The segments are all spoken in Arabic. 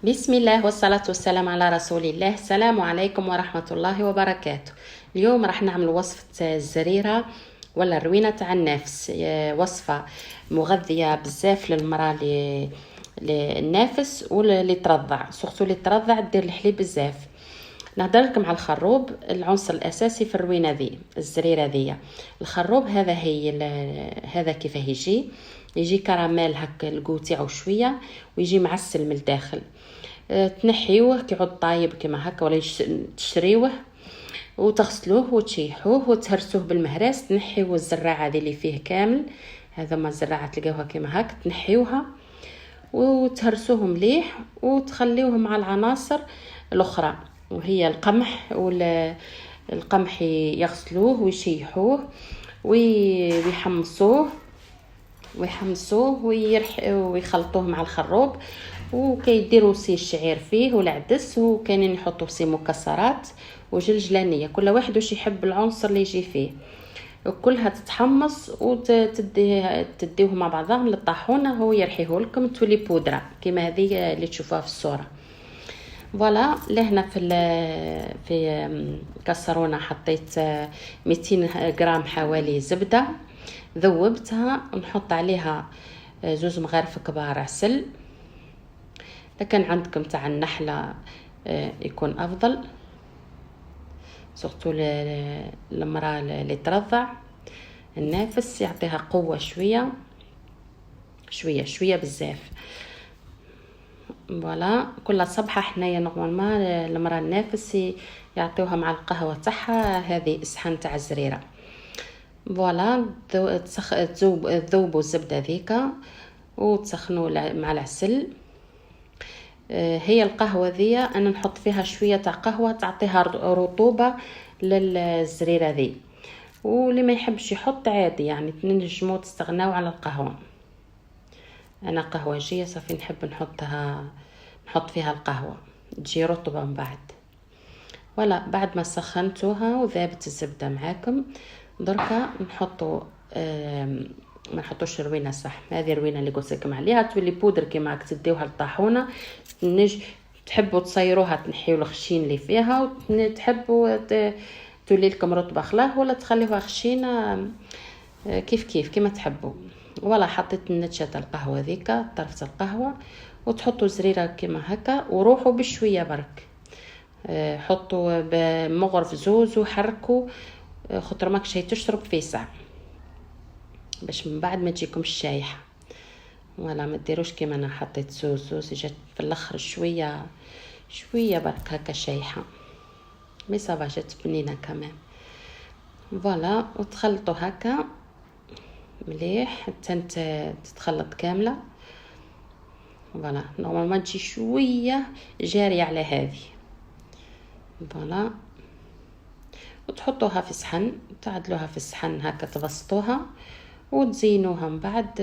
بسم الله والصلاة والسلام على رسول الله. السلام عليكم ورحمة الله وبركاته. اليوم راح نعمل وصفة الزريرة ولا الروينة تاع النفس. وصفة مغذية بزاف للمرأة للنفس واللي ترضع، سورتو اللي ترضع دير الحليب بزاف. نهضر لكم على الخروب، العنصر الاساسي في الروينه ذي الزريره ذي. الخروب هذا هذا كيف يجي كراميل هكا الكو تاعو شويه، ويجي معسل من الداخل. تنحيوه كيعود طايب كيما هكا، ولا تشريوه وتغسلوه وتشيحوه وتهرسوه بالمهراس. تنحيو الزراعه هذه اللي فيه كامل، هذا ما الزراعه تلقاوها كيما هكا، تنحيوها وتهرسوه مليح وتخليوه مع العناصر الاخرى، وهي القمح. القمح يغسلوه ويشيحوه ويحمصوه ويخلطوه مع الخروب، وكيديروا سي الشعير فيه والعدس، وكاينين يحطوا سي مكسرات وجلجلانيه، كل واحد واش يحب العنصر اللي يجي فيه. وكلها تتحمص وتديوه مع بعضهم للطاحونه، هو يرحيه لكم تولي بودره كيما هذه اللي تشوفوها في الصوره. فوالا لهنا في كسرونه حطيت 200 غرام حوالي زبده، ذوبتها ونحط عليها 2 مغارف كبار عسل. اذا كان عندكم تاع النحله يكون افضل، سورتو المراه اللي ترضع النافس يعطيها قوه شويه شويه بزاف. فوالا كل صبحه حنايا نورمالمون المراه النافس يعطيوها مع القهوه تاعها هذه اسحان تاع الزريره. فوالا تذوبوا الزبده ذيكا وتسخنوا مع العسل. هي القهوه ذي انا نحط فيها شويه تاع قهوه تعطيها رطوبه للزريره ذي، واللي ما يحبش يحط عادي، يعني تنجموا تستغناو على القهوه. انا قهوجيه صافي نحب نحط فيها القهوه تجي رطبه من بعد. ولا بعد ما سخنتوها وذابت الزبده معاكم، دركا نحطوا ما نحطوش روينه، صح هذه روينه اللي قلت لكم عليها تولي بودر كيما راك تديوها للطاحونه. تحبوا تصيروها تنحيوا الخشين اللي فيها، وتحبوا تولي لكم رطبه خلاه، ولا تخليوها خشينه كيف كيما تحبوا. ولا حطيت النتشه القهوه ذيك طرفه القهوه، وتحطوا زريره كيما هكا وروحوا بشويه برك. حطوا بمغرف زوز وحركوا خطر ماك شي تشرب في ساعه باش من بعد ما تجيكم الشايحه. ولا ما ديروش كيما انا حطيت زوز جات في الاخر شويه برك هكا شايحه، مي صافا جات بنينه كمان. فوالا وتخلطوا هكا مليح حتى تتخلط كامله. فوالا نورمالمون تجي شويه جاريه على هذه. فوالا وتحطوها في صحن، تعدلوها في الصحن هكا، تبسطوها وتزينوها من بعد.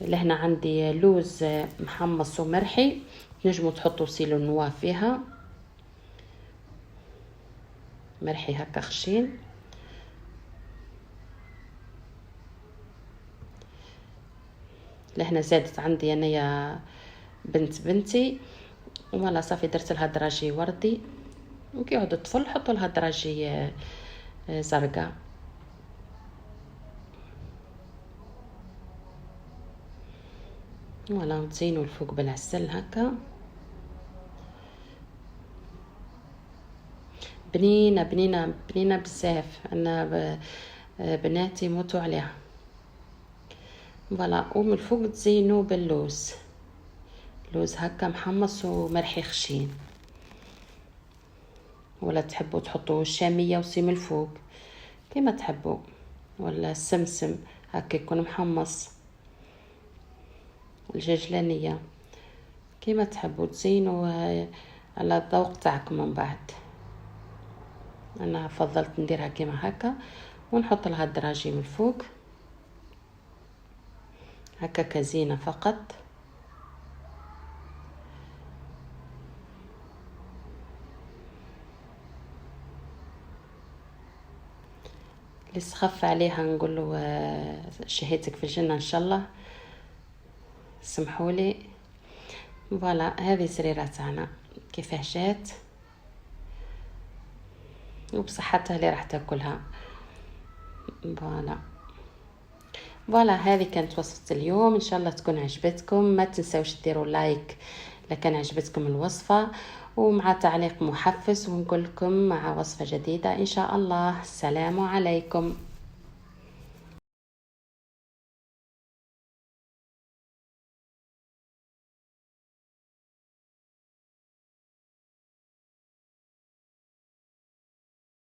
لهنا عندي لوز محمص ومرحي، تنجموا تحطوا سيلو نوا فيها مرحي هكا خشين. لهنا زادت عندي انايا بنتي، ولا صافي درت لها دراجي وردي، وكيعود الطفل حطوا لها دراجي زرقاء. ولا تزينوا الفوق بالعسل هكا، بنينه بزاف. انا بناتي موتوا عليها. فوالا ومن الفوق تزينوا باللوز، لوز هكا محمص ومرحي خشين، ولا تحبوا تحطوا الشاميه وسيم الفوق كيما تحبوا، ولا السمسم هكا يكون محمص، الججلانيه كيما تحبوا تزينوا على الذوق تاعكم. من بعد انا فضلت نديرها كيما هكا، ونحط لها الدراجي من فوق هكا كزينه فقط. اللي سخف عليها نقول له شهيتك في الجنه ان شاء الله، سمحوا لي. فوالا هذه سريرة تاعنا كيفاه جات وبصحتها اللي راح تاكلها. فوالا فوالا هذه كانت وصفة اليوم، ان شاء الله تكون عجبتكم. ما تنسوش ديروا لايك لكان عجبتكم الوصفة، ومع تعليق محفز، ونقول لكم مع وصفة جديدة ان شاء الله. السلام عليكم.